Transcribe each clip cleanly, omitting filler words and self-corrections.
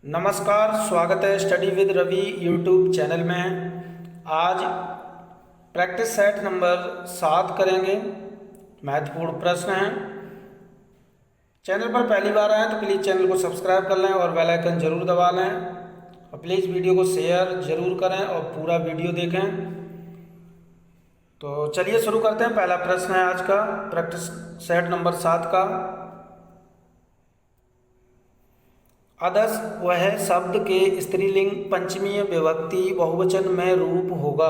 नमस्कार, स्वागत है study with Ravi YouTube channel में। आज प्रैक्टिस सेट नंबर 7 करेंगे। महत्वपूर्ण प्रश्न हैं। चैनल पर पहली बार आए तो प्लीज़ चैनल को सब्सक्राइब कर लें और बेल आइकन जरूर दबा लें और प्लीज़ वीडियो को शेयर जरूर करें और पूरा वीडियो देखें। तो चलिए शुरू करते हैं। पहला प्रश्न है आज का प्रैक्टिस सेट नंबर 7 का। अदस वह शब्द के स्त्रीलिंग पंचमी विभक्ति बहुवचन में रूप होगा।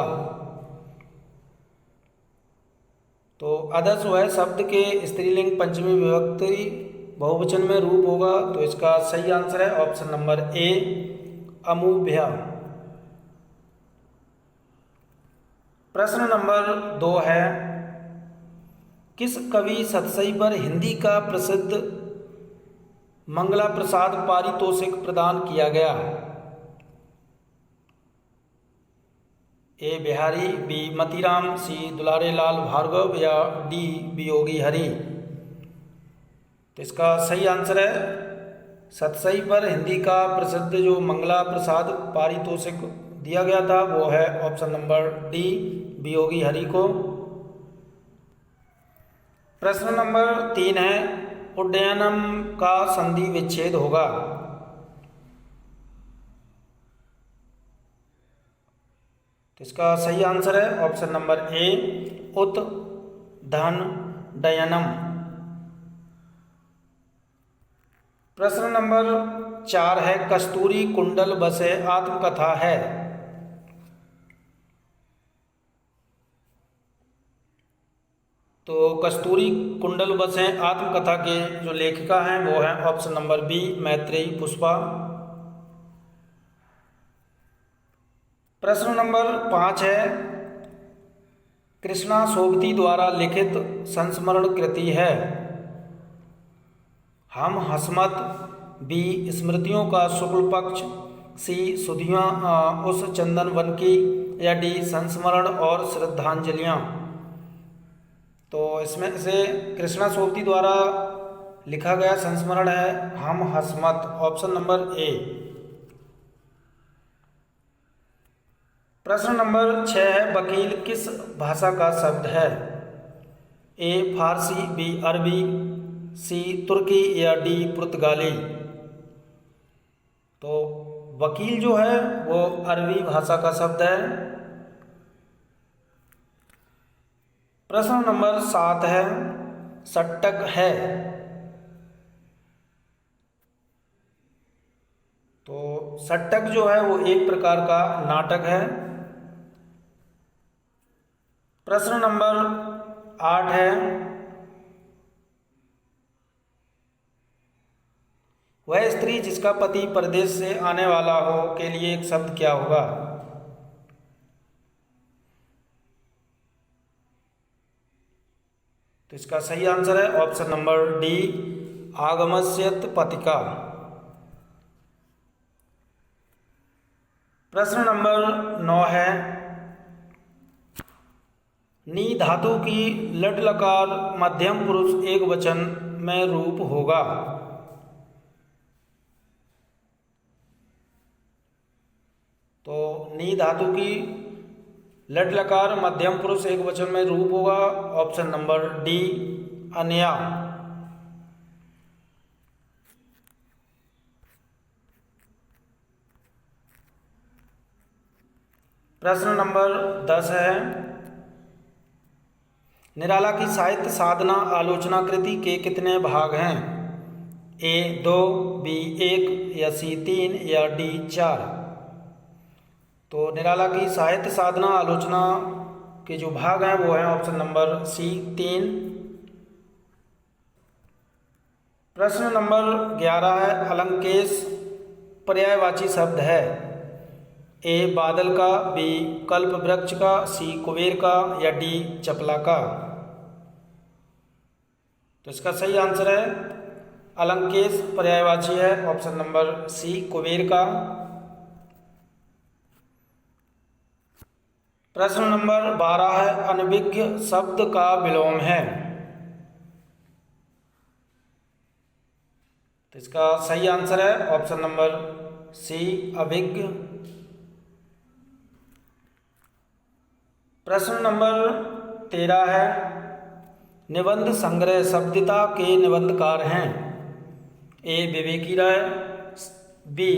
तो अदस वह शब्द के स्त्रीलिंग पंचमी विभक्ति बहुवचन में रूप होगा। तो इसका सही आंसर है ऑप्शन नंबर ए, अमूभ्या। प्रश्न नंबर 2 है, किस कवि सतसई पर हिंदी का प्रसिद्ध मंगला प्रसाद पारितोषिक प्रदान किया गया? ए बिहारी, बी मतीराम, सी दुलारे लाल भार्गव या डी वियोगी हरि। तो इसका सही आंसर है सतसई पर हिंदी का प्रसिद्ध जो मंगला प्रसाद पारितोषिक दिया गया था वो है option number D, Viyogi Hari को। प्रश्न नंबर 3 है, उड्डयनम का संधि विच्छेद होगा। तो इसका सही आंसर है ऑप्शन नंबर ए, उत धन डयनम। प्रश्न नंबर 4 है, कस्तूरी कुंडल बसे आत्मकथा है। तो कस्तूरी कुंडल बसे आत्मकथा के जो लेखिका हैं वो हैं option number B, Maitreyi Pushpa. प्रश्न नंबर 5 है, कृष्णा सोबती द्वारा लिखित संस्मरण कृति है। हम हसमत, बी स्मृतियों का शुक्ल पक्ष, सी सुधियाँ उस चंदन वन की या डी संस्मरण और श्रद्धांजलियाँ। तो इसमें से कृष्णा सोबती द्वारा लिखा गया संस्मरण है हम हसमत, ऑप्शन नंबर ए। प्रश्न नंबर 6 है, वकील किस भाषा का शब्द है? ए फारसी, बी अरबी, सी तुर्की या डी पुर्तगाली। तो वकील जो है वो अरबी भाषा का शब्द है। प्रश्न नंबर 7 है, सट्टक है। तो सट्टक जो है वो एक प्रकार का नाटक है। प्रश्न नंबर 8 है, वह स्त्री जिसका पति परदेश से आने वाला हो के लिए एक शब्द क्या होगा? तो इसका सही आंसर है ऑप्शन नंबर डी, आगमस्यत पतिका। प्रश्न नंबर 9 है, नी धातु की लट लकार मध्यम पुरुष एक वचन में रूप होगा। तो नी धातु की लट लकार मध्यम पुरुष एक वचन में रूप होगा, ऑप्शन नंबर डी, अनया। प्रश्न नंबर 10 है, निराला की साहित्य साधना आलोचना कृति के कितने भाग हैं? ए 2, बी 1 या सी 3 या डी 4। तो निराला की साहित्य साधना आलोचना के जो भाग हैं वो हैं ऑप्शन नंबर सी 3। प्रश्न नंबर 11 है, अलंकेश पर्यायवाची शब्द है। ए बादल का, बी कल्प वृक्ष का, सी कुबेर का या डी चपला का। तो इसका सही आंसर है अलंकेश पर्यायवाची है ऑप्शन नंबर सी, कुबेर का। प्रश्न नंबर 12 है, अनभिज्ञ शब्द का विलोम है। तो इसका सही आंसर है ऑप्शन नंबर सी अभिज्ञ। प्रश्न नंबर 13 है, निबंध संग्रह शब्दिता के निबंधकार हैं? ए विवेकी राय, बी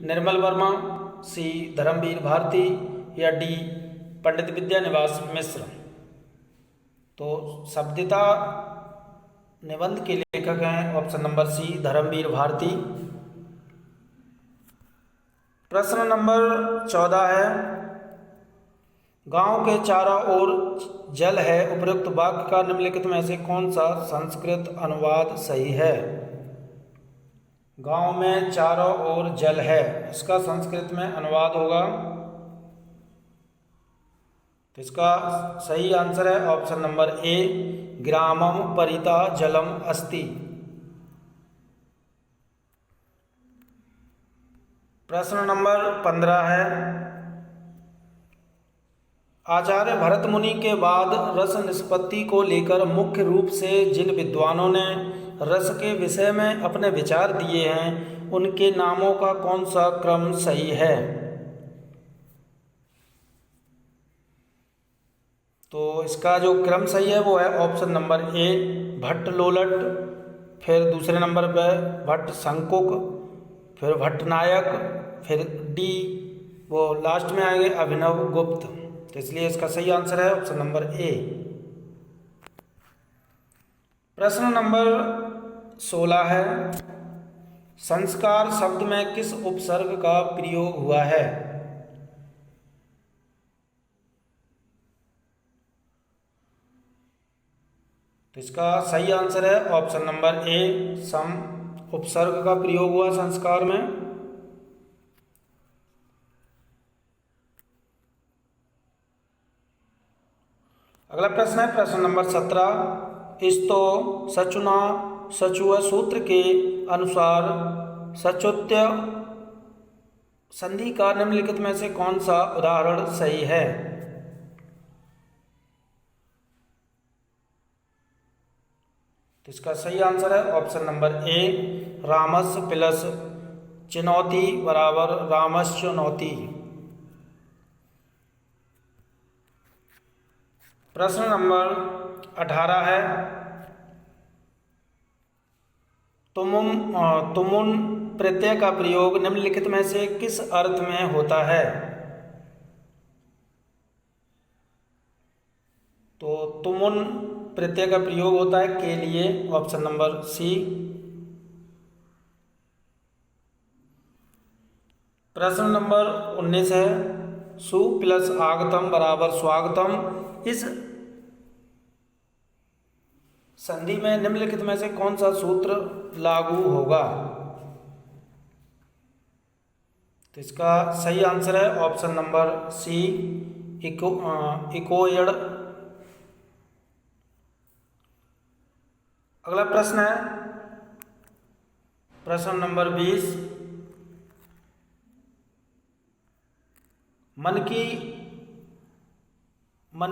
निर्मल वर्मा, सी धर्मवीर भारती या डी पंडित विद्यानिवास मिश्र। तो शब्दिता निबंध के लेखक हैं option number C Dharamvir Bharati. प्रश्न नंबर 14 है, गांव के चारों ओर जल है, उपरोक्त वाक्य का निम्नलिखित में से कौन सा संस्कृत अनुवाद सही है? गांव में चारों ओर जल है, इसका संस्कृत में अनुवाद होगा, तो इसका सही आंसर है ऑप्शन नंबर ए ग्रामम परिता जलम अस्ति। प्रश्न नंबर 15 है, आचार्य भरत मुनि के बाद रस निष्पत्ति को लेकर मुख्य रूप से जिन विद्वानों ने रस के विषय में अपने विचार दिए हैं, उनके नामों का कौन सा क्रम सही है? तो इसका जो क्रम सही है वो है option number A Bhatt Lollata, फिर दूसरे नंबर पर भट्ट शंकुक, फिर भट्टनायक, फिर डी वो लास्ट में आएंगे अभिनव गुप्त। तो इसलिए इसका सही आंसर है ऑप्शन नंबर ए। प्रश्न नंबर 16 है, संस्कार शब्द में किस उपसर्ग का प्रयोग हुआ है? तो इसका सही आंसर है ऑप्शन नंबर ए सम उपसर्ग का प्रयोग हुआ संस्कार में। अगला प्रश्न है प्रश्न नंबर 17, स्तो सचुना सचुअ सूत्र के अनुसार सचुत्य संधि का निम्नलिखित में से कौन सा उदाहरण सही है? तो इसका सही आंसर है ऑप्शन नंबर ए रामस्य प्लस चुनौती बराबर रामश्चुनौती। प्रश्न नंबर 18 है, तुमुन प्रत्यय का प्रयोग निम्नलिखित में से किस अर्थ में होता है? तो तुमुन प्रत्यय का प्रयोग होता है के लिए, ऑप्शन नंबर सी। प्रश्न नंबर 19 है, सु प्लस आगतम बराबर स्वागतम। इस संधि में निम्नलिखित में से कौन सा सूत्र लागू होगा? तो इसका सही आंसर है ऑप्शन नंबर सी इकोयड। अगला प्रश्न है प्रश्न नंबर 20, मन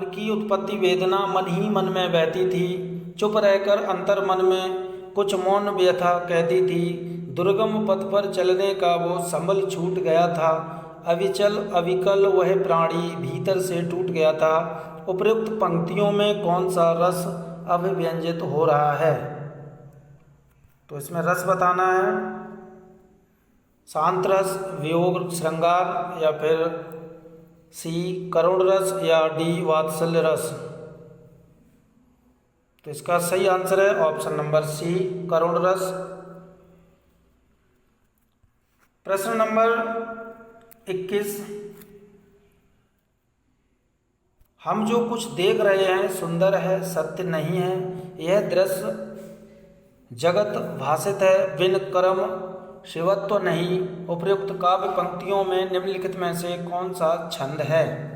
की उत्पत्ति वेदना मन ही मन में बहती थी, चुप रहकर अंतर मन में कुछ मौन व्यथा कहती थी, दुर्गम पथ पर चलने का वो संबल छूट गया था, अविचल अविकल वह प्राणी भीतर से टूट गया था। उपयुक्त पंक्तियों में कौन सा रस अभिव्यंजित हो रहा है? तो इसमें रस बताना है, शांत रस, वियोग श्रृंगार, या फिर सी करुण रस, या डी वात्सल्य रस। तो इसका सही आंसर है ऑप्शन नंबर सी करुण रस। प्रश्न नंबर 21, हम जो कुछ देख रहे हैं सुंदर है सत्य नहीं है, यह दृश्य जगत भाषित है बिन कर्म शिवत्व नहीं। उपयुक्त काव्य पंक्तियों में निम्नलिखित में से कौन सा छंद है?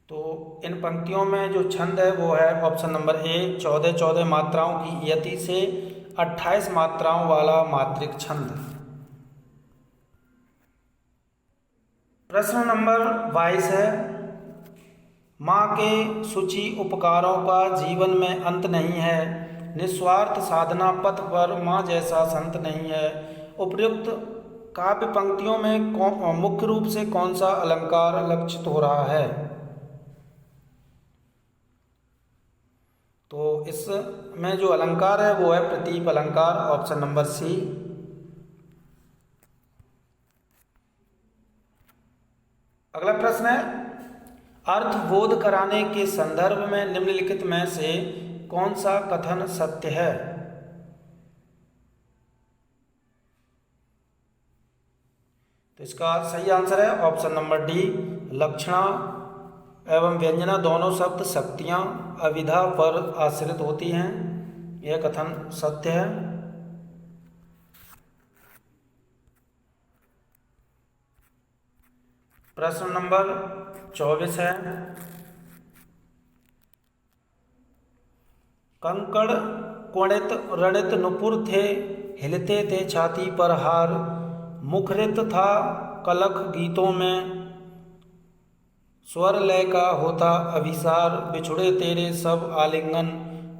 तो इन पंक्तियों में जो छंद है वो है ऑप्शन नंबर ए 14 मात्राओं की यति से 28 मात्राओं वाला मात्रिक छंद। प्रश्न नंबर 22 है, माँ के शुचि उपकारों का जीवन में अंत नहीं है, निस्वार्थ साधना पथ पर माँ जैसा संत नहीं है। उपर्युक्त काव्य पंक्तियों में मुख्य रूप से कौन सा अलंकार लक्षित हो रहा है? तो इसमें जो अलंकार है वो है प्रतीप अलंकार, ऑप्शन नंबर सी। अगला प्रश्न है, अर्थबोध कराने के संदर्भ में निम्नलिखित में से कौन सा कथन सत्य है? तो इसका सही आंसर है ऑप्शन नंबर डी। लक्षणा एवं व्यंजना दोनों शब्द शक्तियां अविधा पर आश्रित होती हैं, यह कथन सत्य है। प्रश्न नंबर 24 है, कंकड़ कोणित रणित नुपुर थे, हिलते थे छाती पर हार, मुखरित था कलख गीतों में, स्वर लय का होता अभिसार, बिछुड़े तेरे सब आलिंगन,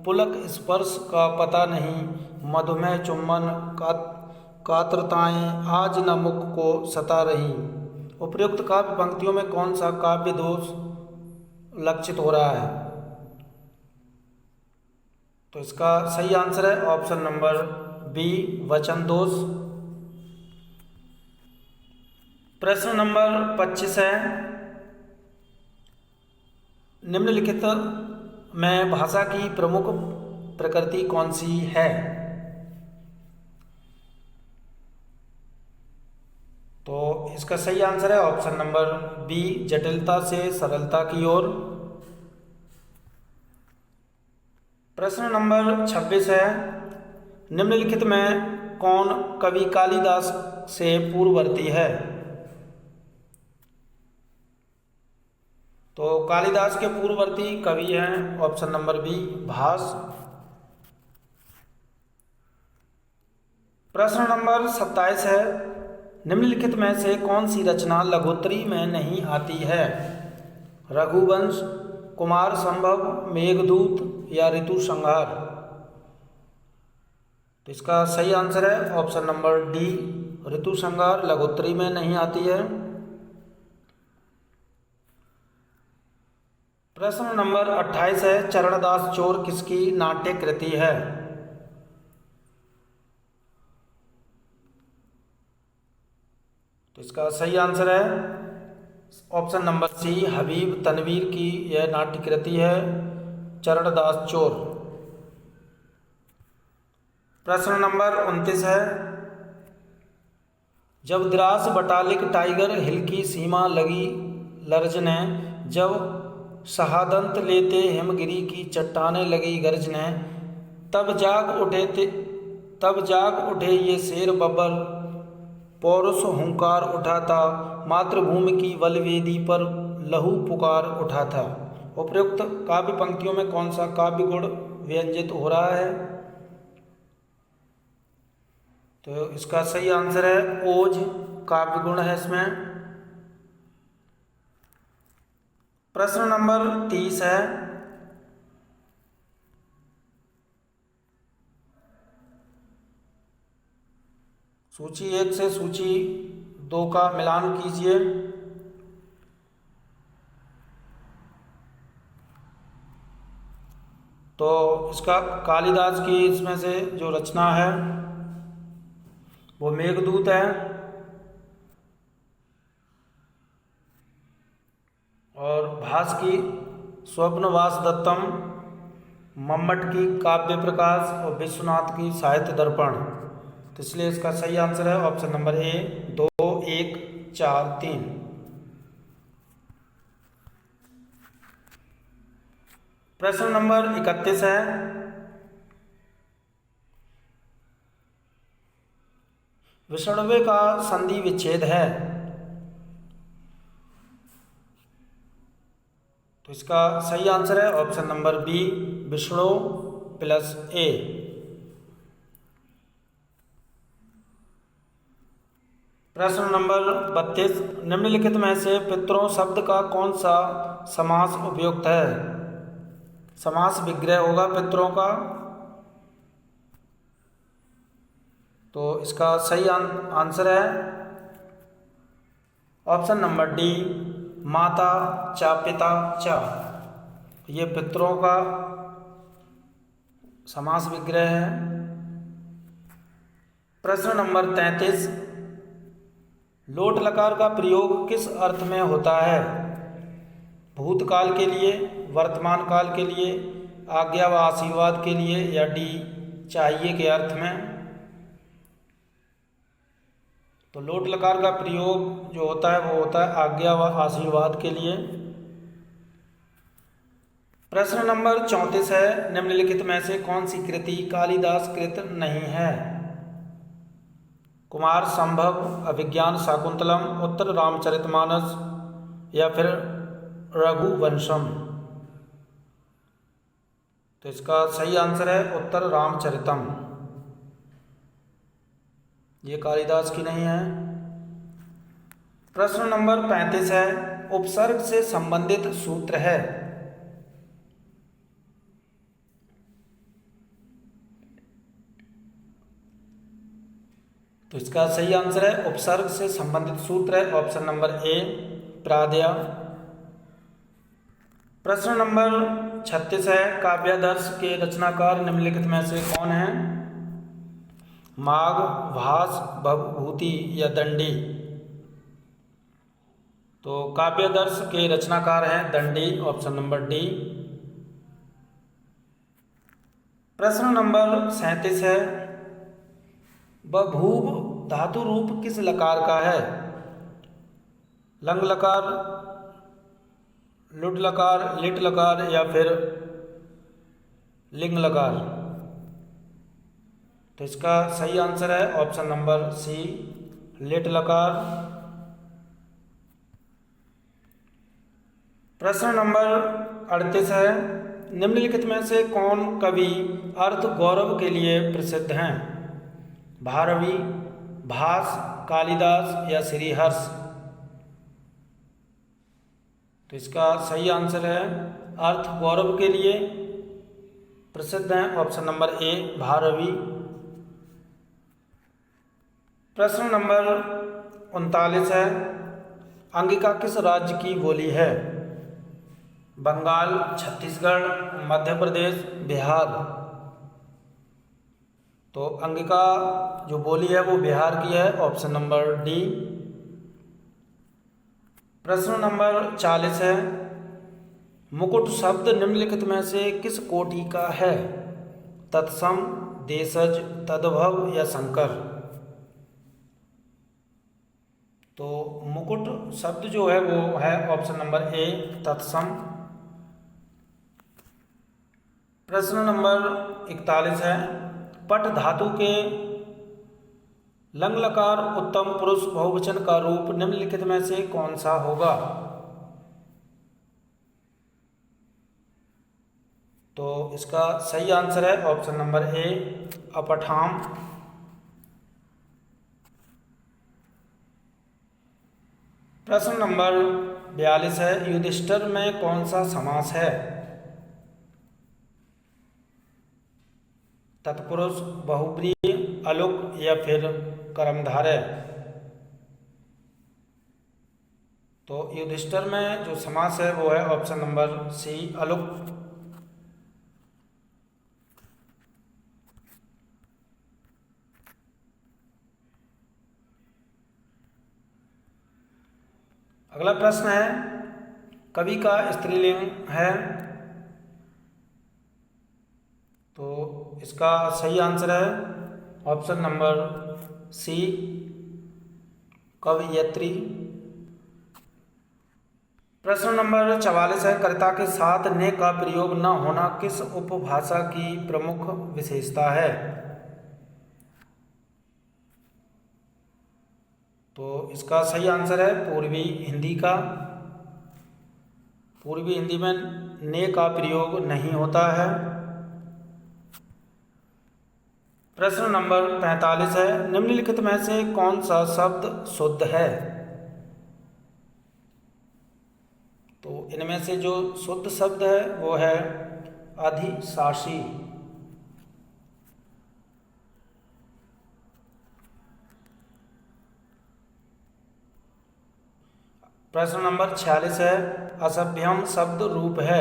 पुलक स्पर्श का पता नहीं, मधुमेह चुम्बन कातरताएं आज न मुख को सता रही। उपर्युक्त काव्य पंक्तियों में कौन सा काव्य दोष लक्षित हो रहा है? तो इसका सही आंसर है ऑप्शन नंबर बी, वचन दोष। प्रश्न नंबर 25 है, निम्नलिखित में भाषा की प्रमुख प्रकृति कौन सी है? तो इसका सही आंसर है ऑप्शन नंबर बी, जटिलता से सरलता की ओर। प्रश्न नंबर 26 है, निम्नलिखित में कौन कवि कालिदास से पूर्ववर्ती है? तो कालिदास के पूर्ववर्ती कवि हैं ऑप्शन नंबर बी, भास। प्रश्न नंबर 27 है, निम्नलिखित में से कौन सी रचना लघुत्तरी में नहीं आती है? रघुवंश, कुमार संभव, मेघदूत या ऋतु संहार? तो इसका सही आंसर है ऑप्शन नंबर डी, ऋतु संहार लघुत्तरी में नहीं आती है। प्रश्न नंबर 28 है, चरणदास चोर किसकी नाट्य कृति है? तो इसका सही आंसर है ऑप्शन नंबर सी, हबीब तनवीर की यह नाट्य कृति है चरणदास चोर। प्रश्न नंबर 29 है, जब द्रास बटालिक टाइगर हिल की सीमा लगी लर्जने, जब शहादंत लेते हिमगिरी की चट्टाने लगी गर्जने, तब जाग उठे ये शेर बब्बर, पौरुष हुंकार उठा था, मातृभूमि की बलवेदी पर लहू पुकार उठा था। उपर्युक्त काव्य पंक्तियों में कौन सा काव्य गुण व्यंजित हो रहा है? तो इसका सही आंसर है ओज काव्य गुण है इसमें। प्रश्न नंबर 30 है, सूची 1 से सूची 2 का मिलान कीजिए। तो इसका कालिदास की इसमें से जो रचना है वो मेघदूत है, और भास की स्वप्नवास दत्तम, मम्मट की काव्य प्रकाश और विश्वनाथ की साहित्य दर्पण। तो इसलिए इसका सही आंसर है ऑप्शन नंबर ए, 2, 1, 4, 3। प्रश्न नंबर 31 है, विषणवे का संधि विच्छेद है? तो इसका सही आंसर है option number B, Vishnu plus A. प्रश्न नंबर 32, निम्नलिखित में से पितरों शब्द का कौन सा समास उपयुक्त है? समास विग्रह होगा पितरों का। तो इसका सही आंसर है ऑप्शन नंबर डी, माता चा पिता चा। ये पितरों का समास विग्रह है। प्रश्न नंबर 33, लोट लकार का प्रयोग किस अर्थ में होता है? भूतकाल के लिए, वर्तमान काल के लिए, आज्ञा व आशीर्वाद के लिए, या डी चाहिए के अर्थ में। तो लोट लकार का प्रयोग जो होता है वो होता है आज्ञा व आशीर्वाद के लिए। प्रश्न नंबर 34 है, निम्नलिखित में से कौन सी कृति कालिदास कृत नहीं है? कुमार संभव, अभिज्ञान शाकुंतलम, उत्तर रामचरितमानस, या फिर रघुवंशम। तो इसका सही आंसर है उत्तर रामचरितम। ये कालिदास की नहीं है। प्रश्न नंबर 35 है, उपसर्ग से संबंधित सूत्र है। तो इसका सही आंसर है उपसर्ग से संबंधित सूत्र है ऑप्शन नंबर ए, प्रादया। प्रश्न नंबर 36 है, काव्यादर्श के रचनाकार निम्नलिखित में से कौन है? माघ, भास, भवभूति, या दंडी। तो काव्यादर्श के रचनाकार हैं दंडी, ऑप्शन नंबर डी। प्रश्न नंबर 37 है, बभूव धातु रूप किस लकार का है? लंग लकार, लुट लकार, लिट लकार, या फिर लिंग लकार। तो इसका सही आंसर है ऑप्शन नंबर सी, लिट लकार। प्रश्न नंबर 38 है, निम्नलिखित में से कौन कवि अर्थ गौरव के लिए प्रसिद्ध हैं? भारवी, भास, कालिदास, या श्रीहर्ष। तो इसका सही आंसर है अर्थ गौरव के लिए प्रसिद्ध हैं ऑप्शन नंबर ए, भारवी। प्रश्न नंबर 39 है, अंगिका किस राज्य की बोली है? बंगाल, छत्तीसगढ़, मध्य प्रदेश, बिहार। तो अंगिका जो बोली है वो बिहार की है, ऑप्शन नंबर डी। प्रश्न नंबर 40 है, मुकुट शब्द निम्नलिखित में से किस कोटि का है? तत्सम, देशज, तद्भव, या संकर। तो मुकुट शब्द जो है वो है ऑप्शन नंबर ए, तत्सम। प्रश्न नंबर 41 है, पट धातु के लंग लकार उत्तम पुरुष बहुवचन का रूप निम्नलिखित में से कौन सा होगा? तो इसका सही आंसर है ऑप्शन नंबर ए, अपठाम। प्रश्न नंबर 42 है, युधिष्ठिर में कौन सा समास है? तत्पुरुष, बहुब्रीहि, अलुक, या फिर कर्मधारय। तो युधिष्ठिर में जो समास है वो है ऑप्शन नंबर सी, अलुक। अगला प्रश्न है, कवि का स्त्रीलिंग है? तो इसका सही आंसर है ऑप्शन नंबर सी, कवयित्री। प्रश्न नंबर 44 है, कर्ता के साथ ने का प्रयोग न होना किस उपभाषा की प्रमुख विशेषता है? तो इसका सही आंसर है पूर्वी हिंदी का। पूर्वी हिंदी में ने का प्रयोग नहीं होता है। प्रश्न नंबर 45 है, निम्नलिखित में से कौन सा शब्द शुद्ध है? तो इनमें से जो शुद्ध शब्द है वो है अधिशासी। प्रश्न नंबर 46 है, असभ्यम शब्द रूप है।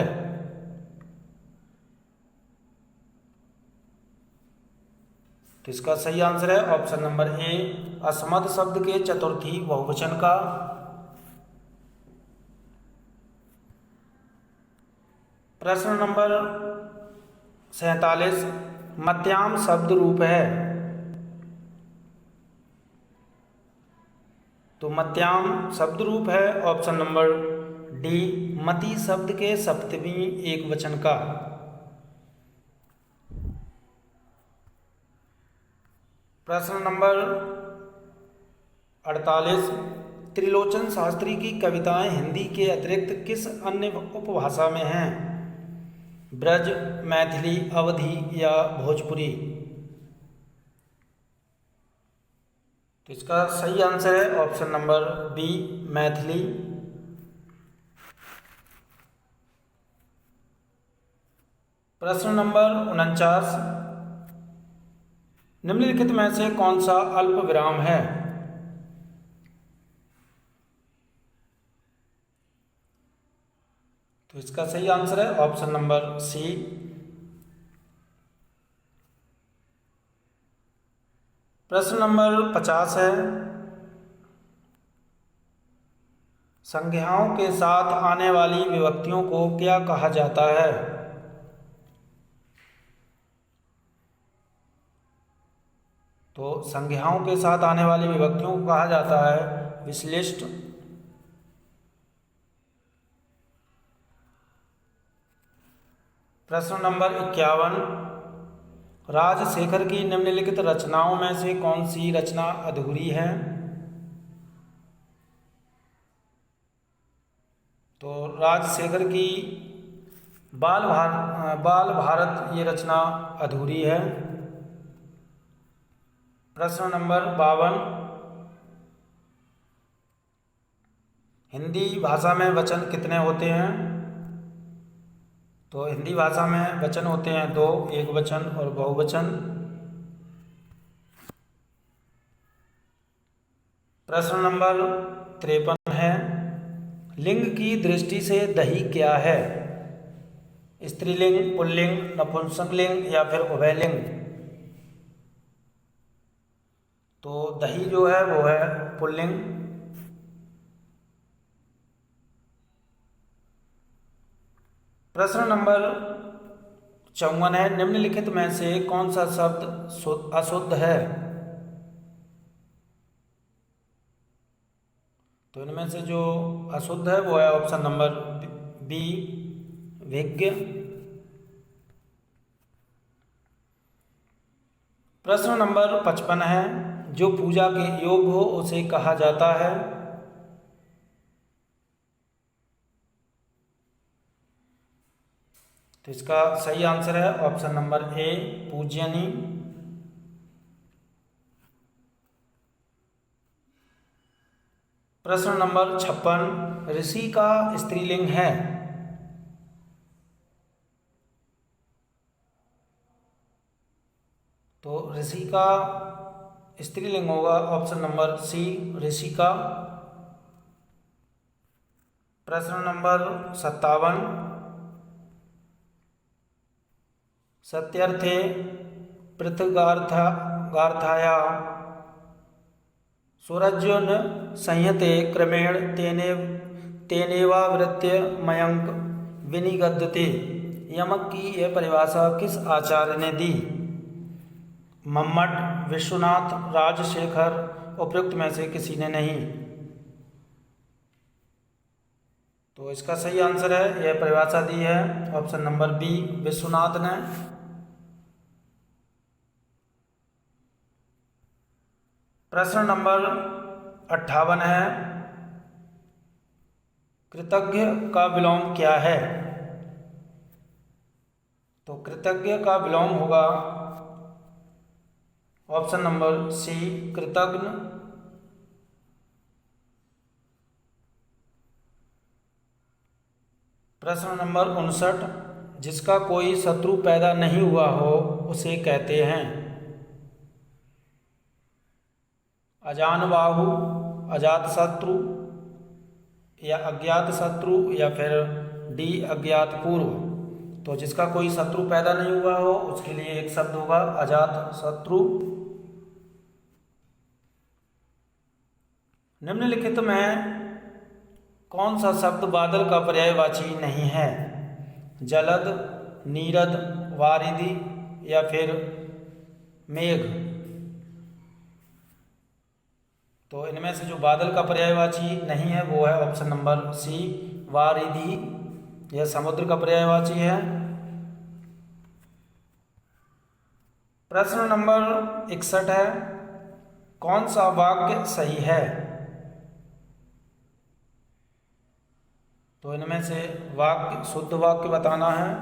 तो इसका सही आंसर है ऑप्शन नंबर ए, असमर्थ शब्द के चतुर्थी बहुवचन का। प्रश्न नंबर 47, मध्याह्न शब्द रूप है। तो मध्याह्न शब्द रूप है ऑप्शन नंबर डी, मति शब्द के सप्तमी एक वचन का। प्रश्न नंबर 48, त्रिलोचन शास्त्री की कविताएं हिंदी के अतिरिक्त किस अन्य उपभाषा में हैं? ब्रज, मैथिली, अवधी या भोजपुरी? तो इसका सही आंसर है ऑप्शन नंबर बी, मैथिली। प्रश्न नंबर 49, निम्नलिखित में से कौन सा अल्प विराम है? तो इसका सही आंसर है ऑप्शन नंबर सी। प्रश्न नंबर 50 है, संज्ञाओं के साथ आने वाली विभक्तियों को क्या कहा जाता है? तो संज्ञाओं के साथ आने वाली विभक्तियों को कहा जाता है विश्लिष्ट। प्रश्न नंबर 51, राजशेखर की निम्नलिखित रचनाओं में से कौन सी रचना अधूरी है? तो राजशेखर की बाल भारत ये रचना अधूरी है। प्रश्न नंबर 52, हिंदी भाषा में वचन कितने होते हैं? तो हिंदी भाषा में वचन होते हैं 2, एक वचन और बहुवचन। प्रश्न नंबर 53 है, लिंग की दृष्टि से दही क्या है? स्त्रीलिंग, पुल्लिंग, नपुंसकलिंग या फिर उभयलिंग? तो दही जो है वो है पुल्लिंग। प्रश्न नंबर 54 है, निम्नलिखित में से कौन सा शब्द अशुद्ध है? तो इनमें से जो अशुद्ध है वो है ऑप्शन नंबर बी, विज्ञ। प्रश्न नंबर 55 है, जो पूजा के योग्य हो उसे कहा जाता है? तो इसका सही आंसर है ऑप्शन नंबर ए, पूज्यनी। प्रश्न नंबर 56, ऋषि का स्त्रीलिंग है? तो ऋषि का स्त्रीलिंग होगा ऑप्शन नंबर सी, ऋषिका। प्रश्न नंबर 57, सत्यर्थे पृथगार्थाया स्वरज्योन संयते क्रमेण तेनेवावृत्य मयंक विनिगद्यते। यमक की यह परिभाषा किस आचार्य ने दी? मम्मट, विश्वनाथ, राजशेखर, उपयुक्त में से किसी ने नहीं? तो इसका सही आंसर है, यह परिभाषा दी है ऑप्शन नंबर बी, विश्वनाथ ने। प्रश्न नंबर 58 है, कृतज्ञ का विलोम क्या है? तो कृतज्ञ का विलोम होगा ऑप्शन नंबर सी, कृतज्ञ। प्रश्न नंबर 59, जिसका कोई शत्रु पैदा नहीं हुआ हो उसे कहते हैं? अजानबाहु, अजातशत्रु या अज्ञात शत्रु या फिर डी अज्ञात पूर्व। तो जिसका कोई शत्रु पैदा नहीं हुआ हो उसके लिए एक शब्द होगा अजात शत्रु। निम्नलिखित में कौन सा शब्द बादल का पर्यायवाची नहीं है? जलद, नीरद, वारिधि या फिर मेघ। तो इनमें से जो बादल का पर्यायवाची नहीं है वो है ऑप्शन नंबर सी वारिधि। यह समुद्र का पर्यायवाची है। प्रश्न नंबर 61 है, कौन सा वाक्य सही है? तो इनमें से वाक्य शुद्ध वाक्य बताना है।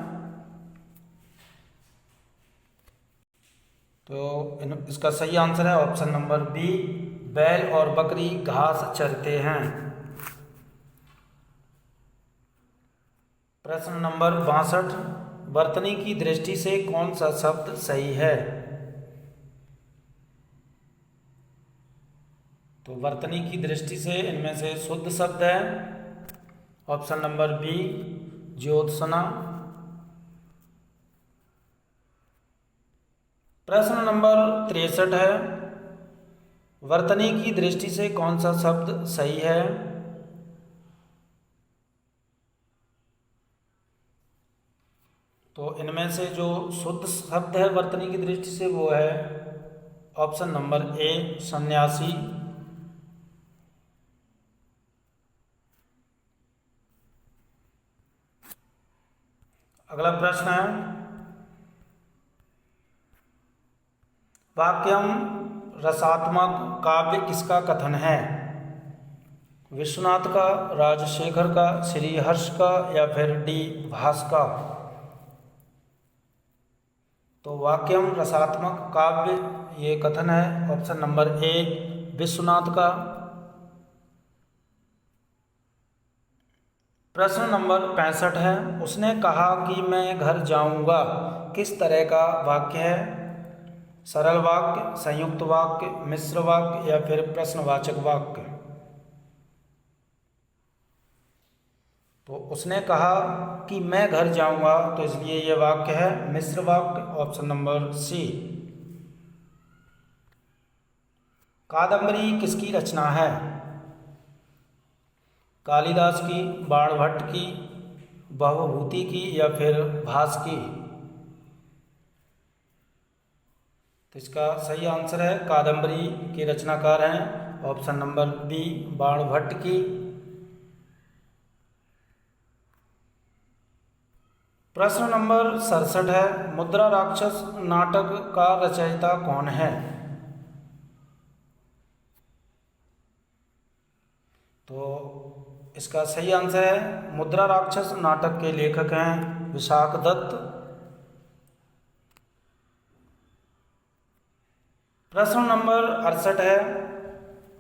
तो इसका सही आंसर है ऑप्शन नंबर बी, बैल और बकरी घास चरते हैं। प्रश्न नंबर 62, वर्तनी की दृष्टि से कौन सा शब्द सही है? तो वर्तनी की दृष्टि से इनमें से शुद्ध शब्द है ऑप्शन नंबर बी, ज्योत्सना। प्रश्न नंबर 63 है, वर्तनी की दृष्टि से कौन सा शब्द सही है? तो इनमें से जो शुद्ध शब्द है वर्तनी की दृष्टि से वो है ऑप्शन नंबर ए, सन्यासी। अगला प्रश्न है, वाक्यम रसात्मक काव्य किसका कथन है? विश्वनाथ का, राजशेखर का, श्रीहर्ष का या फिर डी भास का? तो वाक्यम रसात्मक काव्य ये कथन है ऑप्शन नंबर ए, विश्वनाथ का। प्रश्न नंबर 65 है, उसने कहा कि मैं घर जाऊंगा किस तरह का वाक्य है? सरल वाक्य, संयुक्त वाक्य, मिश्र वाक्य या फिर प्रश्नवाचक वाक्य? तो उसने कहा कि मैं घर जाऊंगा तो इसलिए यह वाक्य है मिश्र वाक्य, ऑप्शन नंबर सी। कादम्बरी किसकी रचना है? कालिदास की, बाणभट्ट की, भवभूति की या फिर भास की? तो इसका सही आंसर है कादम्बरी के रचनाकार हैं ऑप्शन नंबर बी, बाणभट्ट की। प्रश्न नंबर 67 है, मुद्रा राक्षस नाटक का रचयिता कौन है? तो इसका सही आंसर है मुद्रा राक्षस नाटक के लेखक हैं विशाख दत्त। प्रश्न नंबर 68 है,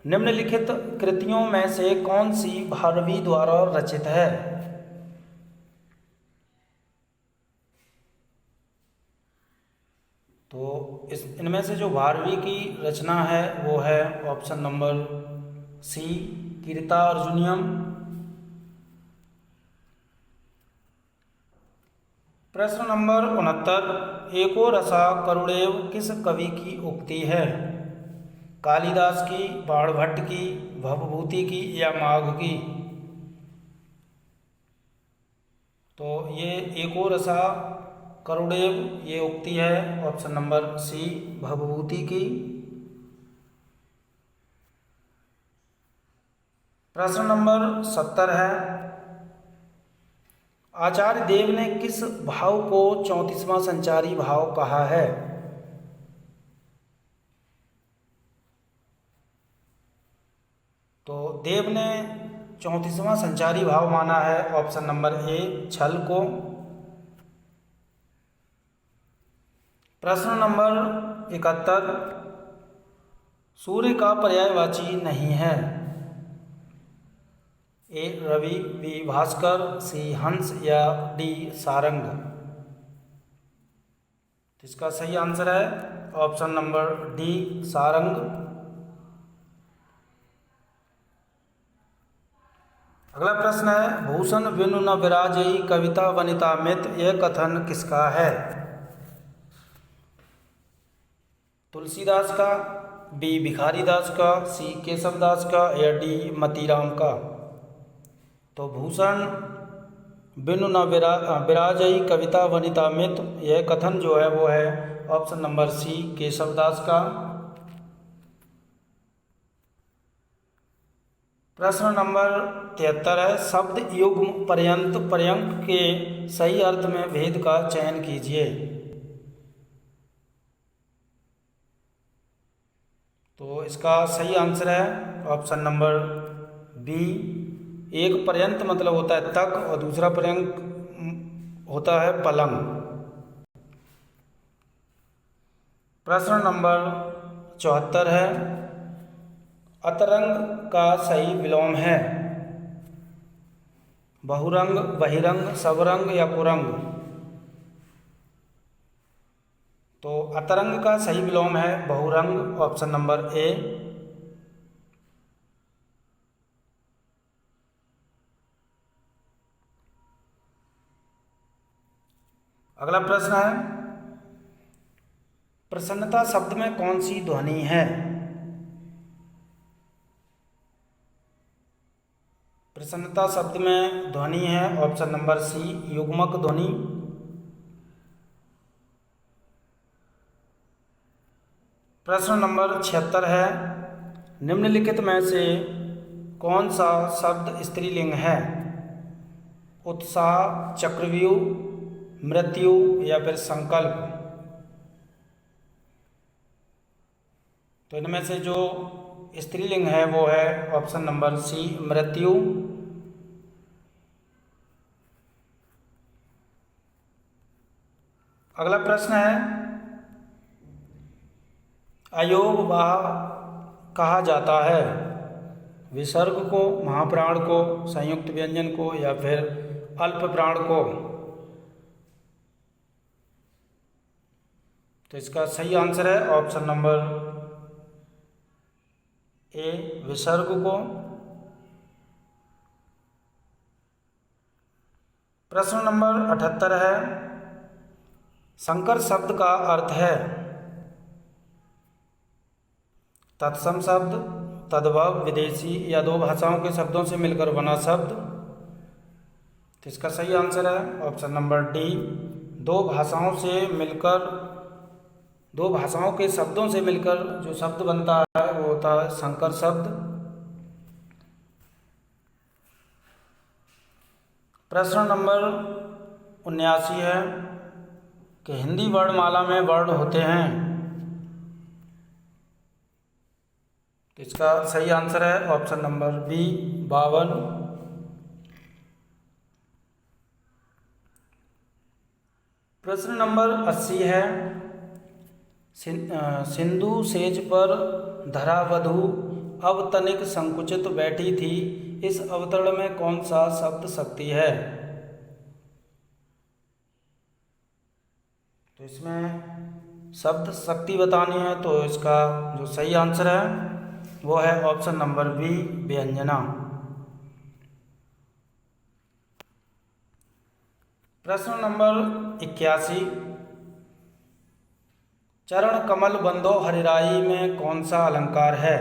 निम्नलिखित कृतियों में से कौन सी भारवी द्वारा रचित है? तो इनमें से जो भारवी की रचना है वो है ऑप्शन नंबर सी, कीर्ता अर्जुनियम। प्रश्न नंबर 69, एको रसा करुणेव किस कवि की उक्ति है? कालिदास की, बाणभट्ट की, भवभूति की या माघ की? तो ये एको रसा करुणेव ये उक्ति है ऑप्शन नंबर सी, भवभूति की। प्रश्न नंबर 70 है, आचार्य देव ने किस भाव को 34वां संचारी भाव कहा है? तो देव ने 34वां संचारी भाव माना है ऑप्शन नंबर ए, छल को। प्रश्न नंबर 71, सूर्य का पर्यायवाची नहीं है? ए रवि, बी भास्कर, सी हंस या डी सारंग? इसका सही आंसर है ऑप्शन नंबर डी, सारंग। अगला प्रश्न है, भूषण बिनु न विराजई कविता वनिता मित, यह कथन किसका है? तुलसीदास का, बी भिखारी दास का, सी केशव दास का या डी मतीराम का? तो भूषण बिनु न विराजई कविता वनिता मित, यह कथन जो है वो है ऑप्शन नंबर सी केशव दास का। प्रश्न नंबर 73 है, शब्द युग्म पर्यंत पर्यंक के सही अर्थ में भेद का चयन कीजिए। तो इसका सही आंसर है ऑप्शन नंबर बी। एक पर्यंत मतलब होता है तक और दूसरा पर्यंक होता है पलंग। प्रश्न नंबर 74 है, अतरंग का सही विलोम है? बहुरंग, बहिरंग, सबरंग या कुरंग? तो अतरंग का सही विलोम है बहुरंग, ऑप्शन नंबर ए। अगला प्रश्न है, प्रसन्नता शब्द में कौन सी ध्वनि है? प्रसन्नता शब्द में ध्वनि है ऑप्शन नंबर सी युग्मक ध्वनि। प्रश्न नंबर 76 है, निम्नलिखित में से कौन सा शब्द स्त्रीलिंग है? उत्साह, चक्रव्यूह, मृत्यु या फिर संकल्प? तो इनमें से जो स्त्रीलिंग है वो है ऑप्शन नंबर सी मृत्यु। अगला प्रश्न है, अयोगवाह कहा जाता है? विसर्ग को, महाप्राण को, संयुक्त व्यंजन को या फिर अल्प प्राण को? तो इसका सही आंसर है ऑप्शन नंबर ए विसर्ग को। प्रश्न नंबर 78 है, संकर शब्द का अर्थ है? तत्सम शब्द, तद्भव, विदेशी या दो भाषाओं के शब्दों से मिलकर बना शब्द? तो इसका सही आंसर है ऑप्शन नंबर डी दो भाषाओं से मिलकर, दो भाषाओं के शब्दों से मिलकर जो शब्द बनता है वो होता है संकर शब्द। प्रश्न नंबर 79 है कि हिंदी वर्णमाला में वर्ण होते हैं? तो इसका सही आंसर है ऑप्शन नंबर बी 52। प्रश्न नंबर 80 है, सिंधु सेज पर धरा वधु अवतनिक संकुचित बैठी थी, इस अवतरण में कौन सा शब्द शक्ति है? तो इसमें शब्द शक्ति बतानी है तो इसका जो सही आंसर है वो है ऑप्शन नंबर बी व्यंजना। प्रश्न नंबर 81, चरण कमल बंदो हरिराई में कौन सा अलंकार है?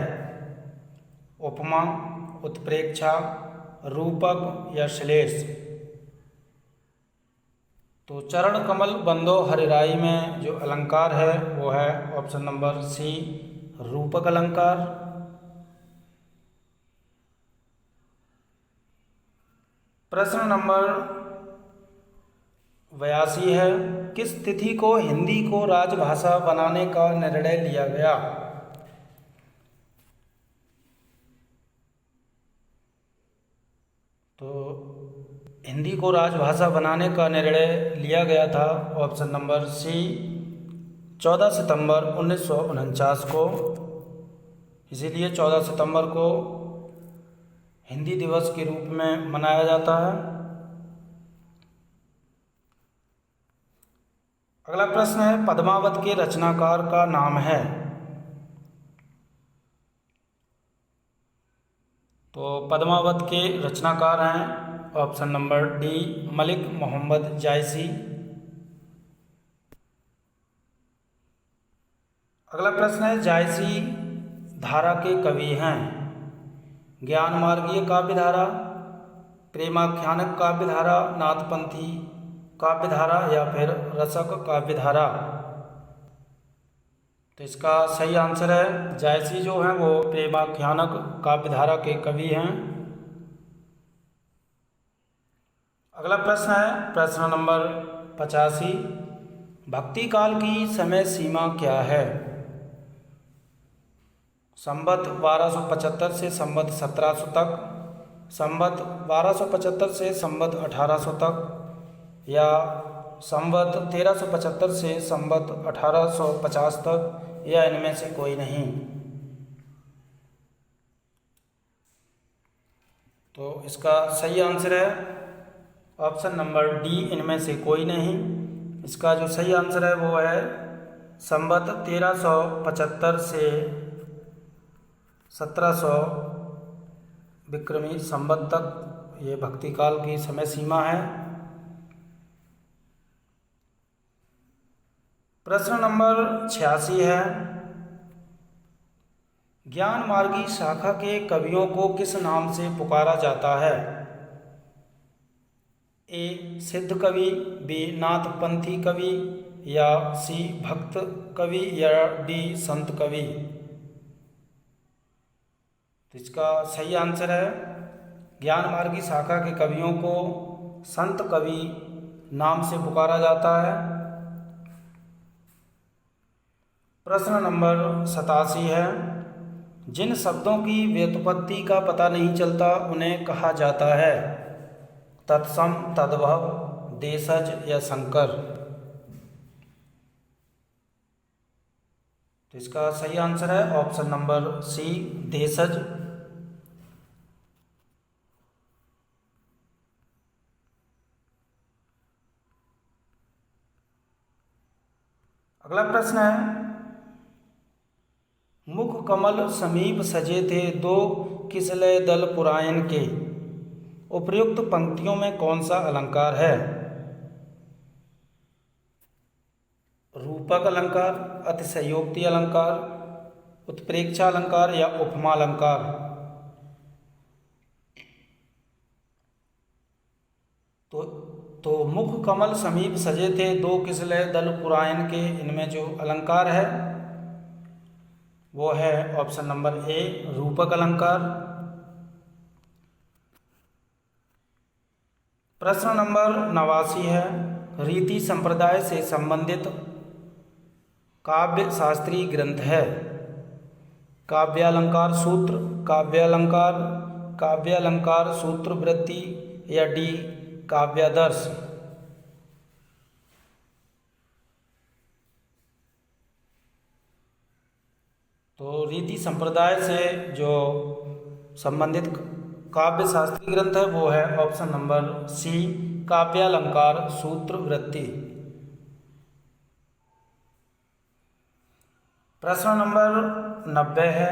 उपमा, उत्प्रेक्षा, रूपक या श्लेष? तो चरण कमल बंदो हरिराई में जो अलंकार है वो है ऑप्शन नंबर सी रूपक अलंकार। प्रश्न नंबर 82 है, किस तिथि को हिंदी को राजभाषा बनाने का निर्णय लिया गया? तो हिंदी को राजभाषा बनाने का निर्णय लिया गया था ऑप्शन नंबर सी 14 सितंबर 1949 को। इसीलिए 14 सितंबर को हिंदी दिवस के रूप में मनाया जाता है। अगला प्रश्न है, पद्मावत के रचनाकार का नाम है? तो पद्मावत के रचनाकार हैं option number D Malik Muhammad Jayasi. अगला प्रश्न है, जायसी धारा के कवि हैं? ज्ञान मार्गीय काव्य धारा, प्रेमाख्यानक काव्य धारा, नाथपंथी काव्य धारा या फिर रसक काव्य धारा। तो इसका सही आंसर है, जायसी जो हैं वो प्रेमाख्यानक काव्य धारा के कवि हैं। अगला प्रश्न है प्रश्न नंबर 85, भक्ति काल की समय सीमा क्या है? संवत 1275 से संवत 1700 तक, संवत 1275 से संवत 1800 तक, या संवत 1375 से संवत 1850 तक, या इनमें से कोई नहीं। तो इसका सही आंसर है ऑप्शन नंबर डी, इनमें से कोई नहीं। इसका जो सही आंसर है वो है संवत 1375 से 1700 विक्रमी संवत तक ये भक्ति काल की समय सीमा है। प्रश्न नंबर 86 है, ज्ञान मार्गी शाखा के कवियों को किस नाम से पुकारा जाता है? ए सिद्ध कवि, बी नाथपंथी कवि, या सी भक्त कवि, या डी संत कवि। तो इसका सही आंसर है, ज्ञान मार्गी शाखा के कवियों को संत कवि नाम से पुकारा जाता है। प्रश्न नंबर 87 है, जिन शब्दों की व्युत्पत्ति का पता नहीं चलता उन्हें कहा जाता है? तत्सम, तद्भव, देशज या संकर। तो इसका सही आंसर है ऑप्शन नंबर सी, देशज। अगला प्रश्न है, मुख कमल समीप सजे थे दो किसलय दल पुरायन के, उपर्युक्त पंक्तियों में कौन सा अलंकार है? रूपक अलंकार, अतिशयोक्ति अलंकार, उत्प्रेक्षा अलंकार या उपमा अलंकार। तो मुख कमल समीप सजे थे दो किसलय दल पुरायन के, इनमें जो अलंकार है वो है ऑप्शन नंबर ए, रूपक अलंकार। प्रश्न नंबर 89 है, रीति संप्रदाय से संबंधित काव्य शास्त्रीय ग्रंथ है? काव्यालंकार सूत्र, काव्यालंकार, काव्यालंकार सूत्र वृत्ति, या डी काव्यादर्श। तो रीति संप्रदाय से जो संबंधित काव्य शास्त्रीय ग्रंथ है वो है ऑप्शन नंबर सी, काव्यालंकार सूत्र वृत्ति। प्रश्न नंबर 90 है,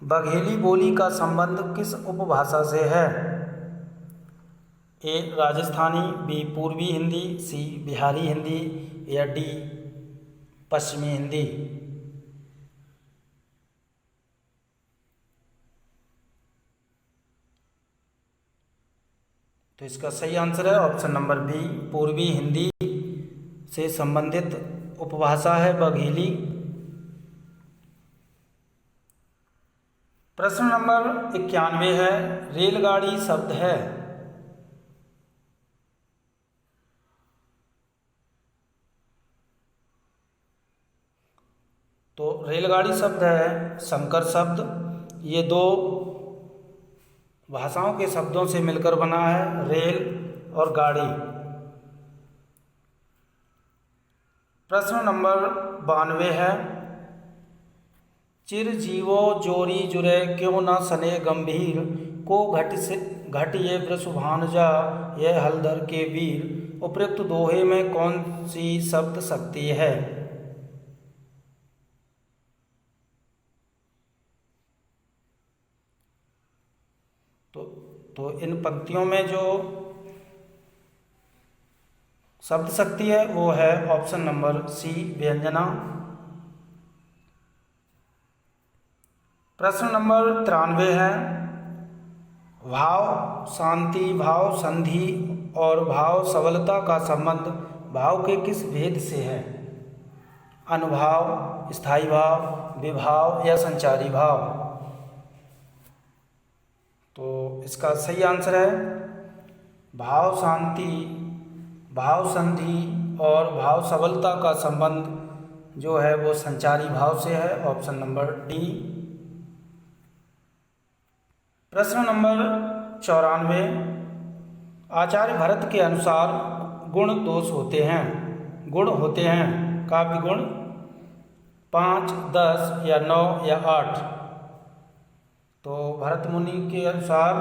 बघेली बोली का संबंध किस उपभाषा से है? ए राजस्थानी, बी पूर्वी हिंदी, सी बिहारी हिंदी, या डी पश्चिमी हिंदी। तो इसका सही आंसर है ऑप्शन नंबर बी, पूर्वी हिंदी से संबंधित उपभाषा है बघेली। प्रश्न नंबर 91 है, रेलगाड़ी शब्द है? तो रेलगाड़ी शब्द है संकर शब्द। ये दो भाषाओं के शब्दों से मिलकर बना है, रेल और गाड़ी। प्रश्न नंबर 92 है, चिर जीवो जोरी जुरे क्यों न सने गंभीर, को घट ये वृषभानुजा ये हलधर के वीर, उपयुक्त दोहे में कौन सी शब्द शक्ति है? तो तो इन पंक्तियों में जो शब्द शक्ति है वो है ऑप्शन नंबर सी, व्यंजना। प्रश्न नंबर 93 है, भाव शांति, भाव संधि और भाव सबलता का संबंध भाव के किस भेद से है? अनुभाव, स्थायी भाव, विभाव या संचारी भाव? तो इसका सही आंसर है भाव शांति, भाव संधि और भाव सबलता का संबंध जो है वो संचारी भाव से है, ऑप्शन नंबर डी। प्रश्न नंबर 94, आचार्य भरत के अनुसार गुण दोष होते हैं, गुण होते हैं काव्य गुण 5, 10 या 9 या 8? तो भरत मुनि के अनुसार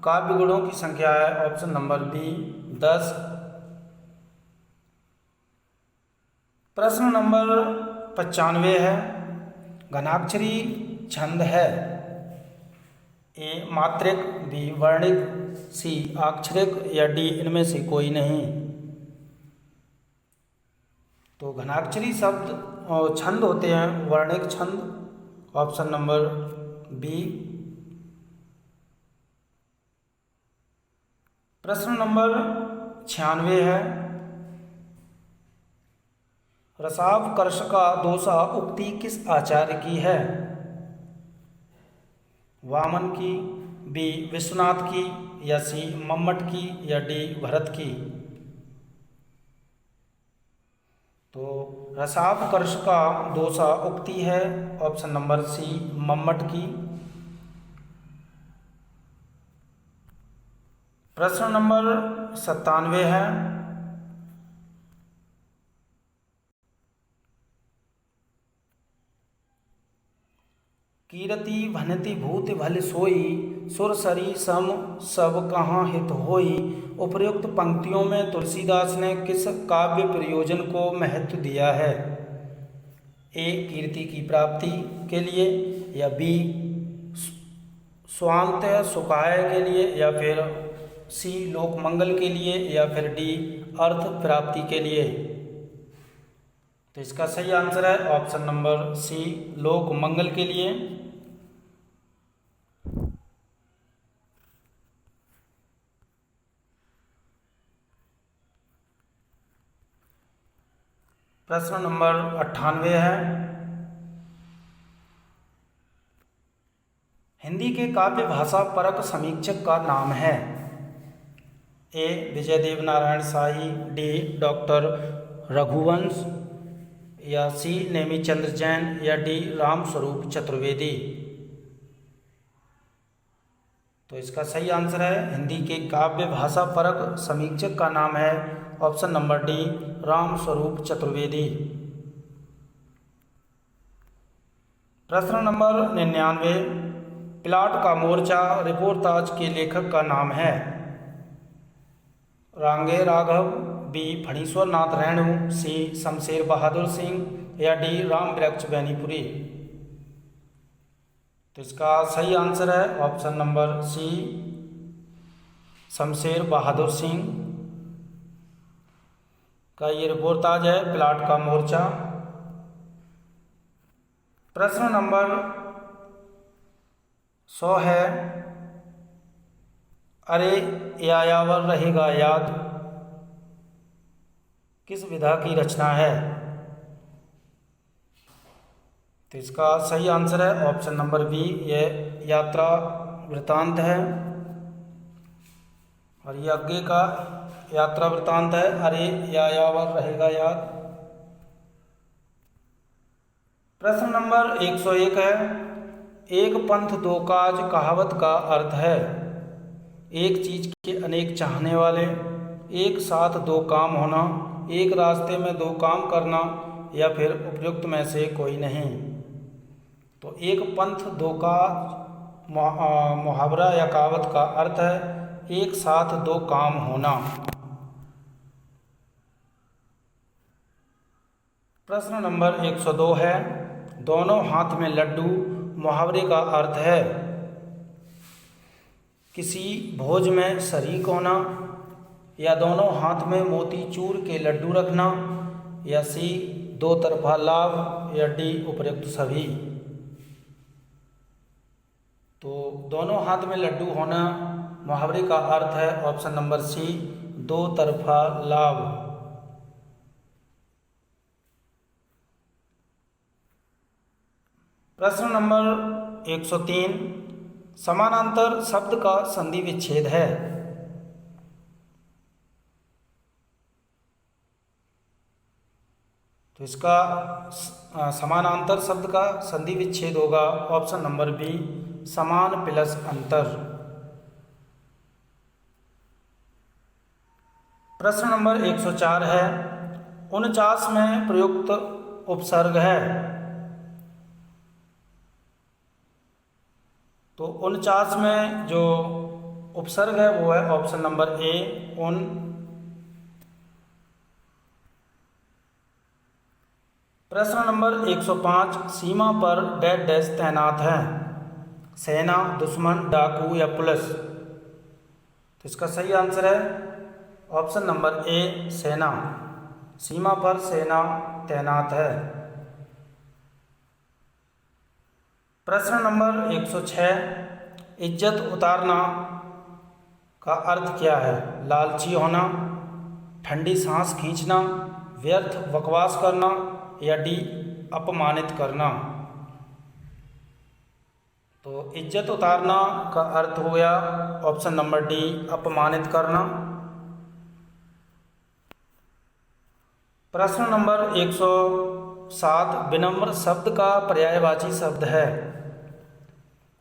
काव्य गुणों की संख्या है ऑप्शन नंबर बी, 10। प्रश्न नंबर 95 है, घनाक्षरी छंद है? ए मात्रिक, बी वर्णिक, सी अक्षरिक या डी इनमें से कोई नहीं? तो घनाक्षरी शब्द और छंद होते हैं वर्णिक छंद, ऑप्शन नंबर बी। प्रश्न नंबर 96 है, रसावकर्ष का दोषा उक्ति किस आचार्य की है? वामन की, बी विश्वनाथ की या सी मम्मट की या डी भरत की? तो रसावकर्ष का दोषा उक्ति है ऑप्शन नंबर सी, मम्मट की। प्रश्न नंबर 97 है, कीरति भनति भूत भल सोई, सुरसरी सम सब कहाँ हित होई? उपर्युक्त पंक्तियों में तुलसीदास ने किस काव्य प्रयोजन को महत्व दिया है? ए कीर्ति की प्राप्ति के लिए या बी स्वांत सुखाय के लिए या फिर सी लोक मंगल के लिए या फिर डी अर्थ प्राप्ति के लिए? तो इसका सही आंसर है ऑप्शन नंबर सी, लोक मंगल के लिए। प्रश्न नंबर 98 है, हिंदी के काव्य भाषा परक समीक्षक का नाम है? ए विजयदेव नारायण शाही, डी डॉक्टर रघुवंश या सी नेमिचंद्र जैन या डी रामस्वरूप चतुर्वेदी? तो इसका सही आंसर है हिंदी के काव्य भाषा परक समीक्षक का नाम है option number D, Ramswaroop Chaturvedi. प्रश्न नंबर 99, प्लाट का मोर्चा रिपोर्टाज के लेखक का नाम है? रांगे राघव, बी फणीश्वर नाथ रेणु, सी शमशेर बहादुर सिंह या डी राम वृक्ष बैनीपुरी? तो इसका सही आंसर है ऑप्शन नंबर सी, शमशेर बहादुर सिंह का ये रिपोर्टाज है प्लाट का मोर्चा। प्रश्न नंबर 100 है, अरे यायावर रहेगा याद किस विधा की रचना है? तो इसका सही आंसर है ऑप्शन नंबर बी, ये यात्रा वृतांत है और ये आगे का यात्रा वृतांत है, अरे यायावर रहेगा याद। प्रश्न नंबर 101 है, एक पंथ दो काज कहावत का अर्थ है? एक चीज के अनेक चाहने वाले, एक साथ दो काम होना, एक रास्ते में दो काम करना या फिर उपयुक्त में से कोई नहीं? तो एक पंथ दो का मुहावरा या कहावत का अर्थ है एक साथ दो काम होना। प्रश्न नंबर 102 है, दोनों हाथ में लड्डू मुहावरे का अर्थ है? किसी भोज में शरीक होना, या दोनों हाथ में मोतीचूर के लड्डू रखना, या सी दो तरफा लाभ, या डी उपयुक्त सभी। तो दोनों हाथ में लड्डू होना मुहावरे का अर्थ है ऑप्शन नंबर सी, दो तरफा लाभ। प्रश्न नंबर 103, समानांतर शब्द का संधि विच्छेद है। तो इसका समानांतर शब्द का संधि विच्छेद होगा ऑप्शन नंबर बी, समान प्लस अंतर। प्रश्न नंबर 104 है, 49 में प्रयुक्त उपसर्ग है। तो 49 में जो उपसर्ग है वो है ऑप्शन नंबर ए, उन। प्रश्न नंबर 105, सीमा पर डैश डैश तैनात है। सेना, दुश्मन, डाकू या पुलिस। तो इसका सही आंसर है ऑप्शन नंबर ए, सेना। सीमा पर सेना तैनात है। प्रश्न नंबर 106, इज्जत उतारना का अर्थ क्या है। लालची होना, ठंडी सांस खींचना, व्यर्थ बकवास करना, या डी अपमानित करना। तो इज्जत उतारना का अर्थ हो गया ऑप्शन नंबर डी, अपमानित करना। प्रश्न नंबर 107, विनम्र शब्द का पर्यायवाची शब्द है।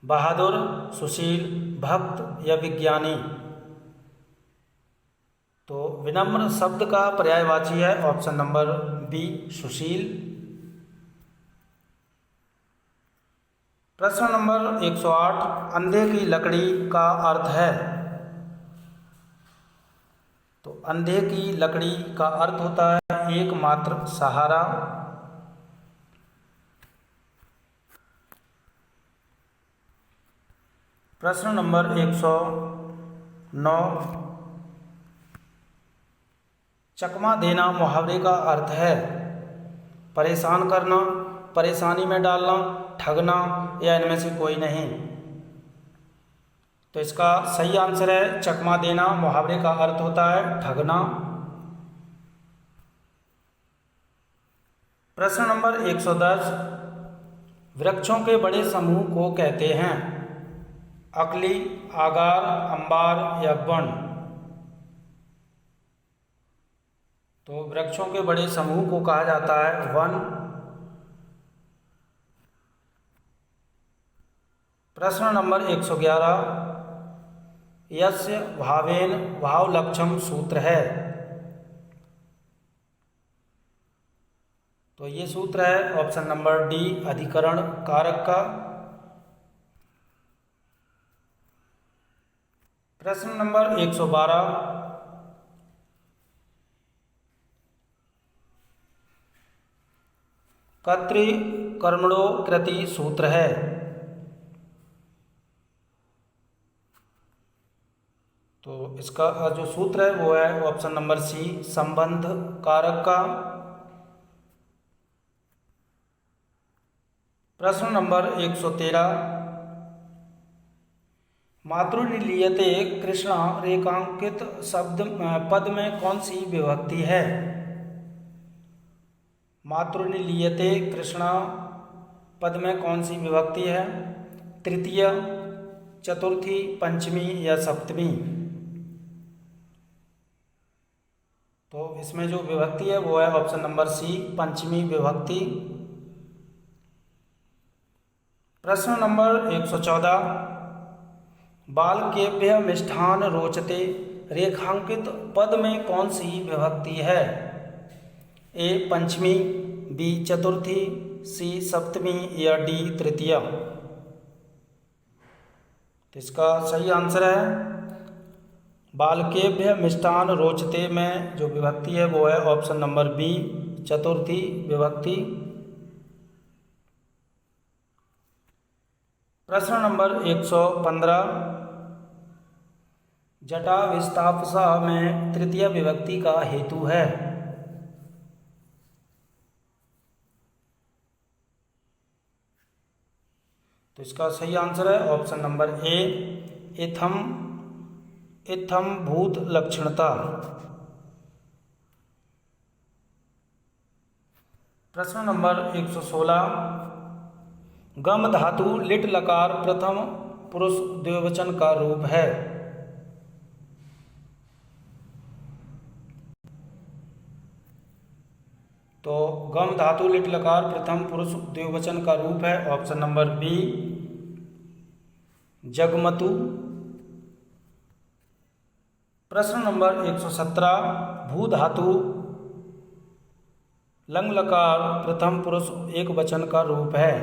बहादुर, सुशील, भक्त या विज्ञानी। तो विनम्र शब्द का पर्यायवाची है ऑप्शन नंबर बी, सुशील। प्रश्न नंबर 108, अंधे की लकड़ी का अर्थ है। तो अंधे की लकड़ी का अर्थ होता है एकमात्र सहारा। प्रश्न नंबर 109, चकमा देना मुहावरे का अर्थ है। परेशान करना, परेशानी में डालना, ठगना या इनमें से कोई नहीं। तो इसका सही आंसर है चकमा देना। मुहावरे का अर्थ होता है ठगना। प्रश्न नंबर 110, वृक्षों के बड़े समूह को कहते हैं। अकली, आगार, अंबार या वन। तो वृक्षों के बड़े समूह को कहा जाता है वन। प्रश्न नंबर 111, यस्य भावेन भाव लक्षण सूत्र है। तो ये सूत्र है ऑप्शन नंबर डी, अधिकरण कारक का। प्रश्न नंबर 112, कर्तृ कर्मणो कृति सूत्र है। तो इसका जो सूत्र है वो है ऑप्शन नंबर सी, संबंध कारक का। प्रश्न नंबर 113, मातृनिलीयते कृष्ण रेखांकित शब्द पद में कौन सी विभक्ति है। मातृनिलीयते कृष्ण पद में कौन सी विभक्ति है। तृतीय, चतुर्थी, पंचमी या सप्तमी। तो इसमें जो विभक्ति है वो है ऑप्शन नंबर सी, पंचमी विभक्ति। प्रश्न नंबर 114, बालकेभ्य मिष्ठान रोचते रेखांकित पद में कौन सी विभक्ति है। ए पंचमी, बी चतुर्थी, सी सप्तमी या डी तृतीय। तो इसका सही आंसर है बालकेभ्य मिष्ठान रोचते में जो विभक्ति है वो है ऑप्शन नंबर बी, चतुर्थी विभक्ति। प्रश्न नंबर 115, जटा विस्थापसा में तृतीय विभक्ति का हेतु है। तो इसका सही आंसर है ऑप्शन नंबर ए, इत्थम इत्थम भूत लक्षणता। प्रश्न नंबर 116, गम धातु लिट लकार प्रथम पुरुष द्विवचन का रूप है। तो गम धातु लिट लकार प्रथम पुरुष द्विवचन का रूप है ऑप्शन नंबर बी, जगमतु। प्रश्न नंबर 117, भू धातु लंग लकार प्रथम पुरुष एक वचन का रूप है।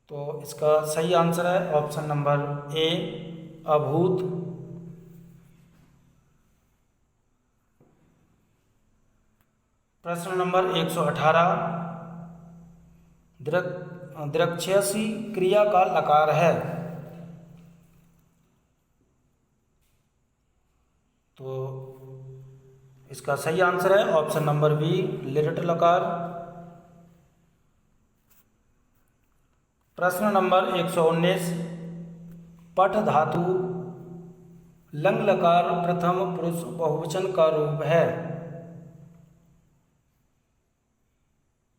तो इसका सही आंसर है ऑप्शन नंबर ए, अभूत। प्रश्न नंबर 118, द्रक्ष्यसी क्रिया का लकार है। तो इसका सही आंसर है ऑप्शन नंबर बी, लिट लकार। प्रश्न नंबर 119, पठ धातु लंग लकार प्रथम पुरुष बहुवचन का रूप है।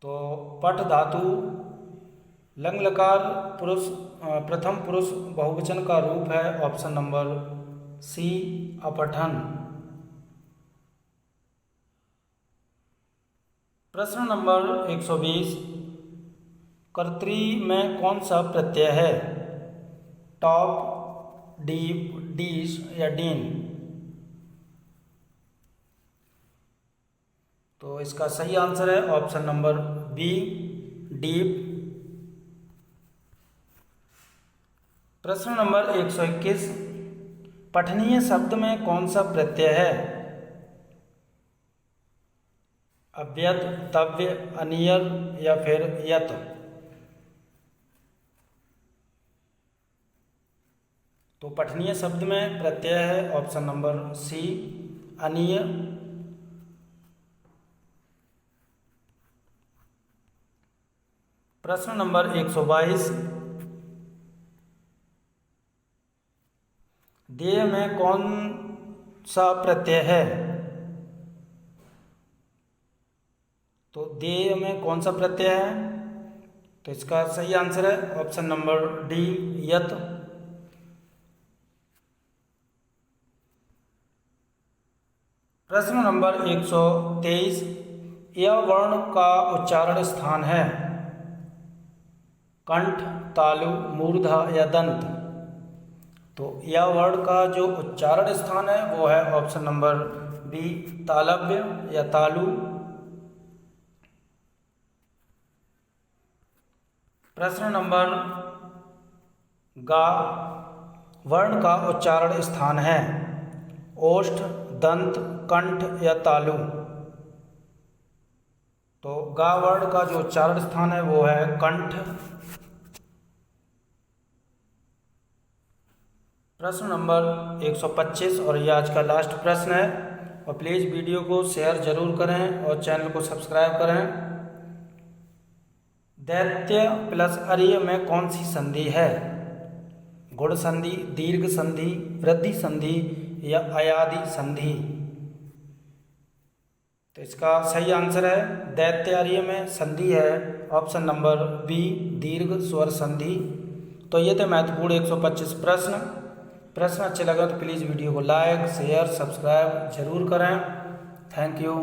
तो पठ धातु लंग लकार प्रथम पुरुष बहुवचन का रूप है ऑप्शन नंबर सी, अपठन। प्रश्न नंबर 120, कर्तरी में कौन सा प्रत्यय है? टॉप, डीप, डीश या डीन? तो इसका सही आंसर है ऑप्शन नंबर बी, डीप। प्रश्न नंबर 121, पठनीय शब्द में कौन सा प्रत्यय है? अव्यत, तव्य, अनियर या फिर यत? तो पठनीय शब्द में प्रत्यय है ऑप्शन नंबर सी, अनीय। प्रश्न नंबर 122, देय में कौन सा प्रत्यय है? तो देय में कौन सा प्रत्यय है? तो इसका सही आंसर है ऑप्शन नंबर डी, यत। प्रश्न नंबर 123, यह वर्ण का उच्चारण स्थान है? कंठ, तालु, मूर्धा या दंत? तो यह वर्ण का जो उच्चारण स्थान है वो है ऑप्शन नंबर बी, तालव्य या तालु। प्रश्न नंबर गा वर्ण का उच्चारण स्थान है? ओष्ठ, दंत, कंठ या तालु? तो गा वर्ण का जो उच्चारण स्थान है वो है कंठ। प्रश्न नंबर 125 और ये आज का लास्ट प्रश्न है, और प्लीज़ वीडियो को शेयर जरूर करें और चैनल को सब्सक्राइब करें। दैत्य प्लस अर्य में कौन सी संधि है? गुण संधि, दीर्घ संधि, वृद्धि संधि या अयादि संधि? तो इसका सही आंसर है दैत्य अर्य में संधि है ऑप्शन नंबर बी, दीर्घ स्वर संधि। तो ये थे महत्वपूर्ण 125 प्रश्न अच्छे लगे तो प्लीज़ वीडियो को लाइक, शेयर, सब्सक्राइब जरूर करें। Thank you.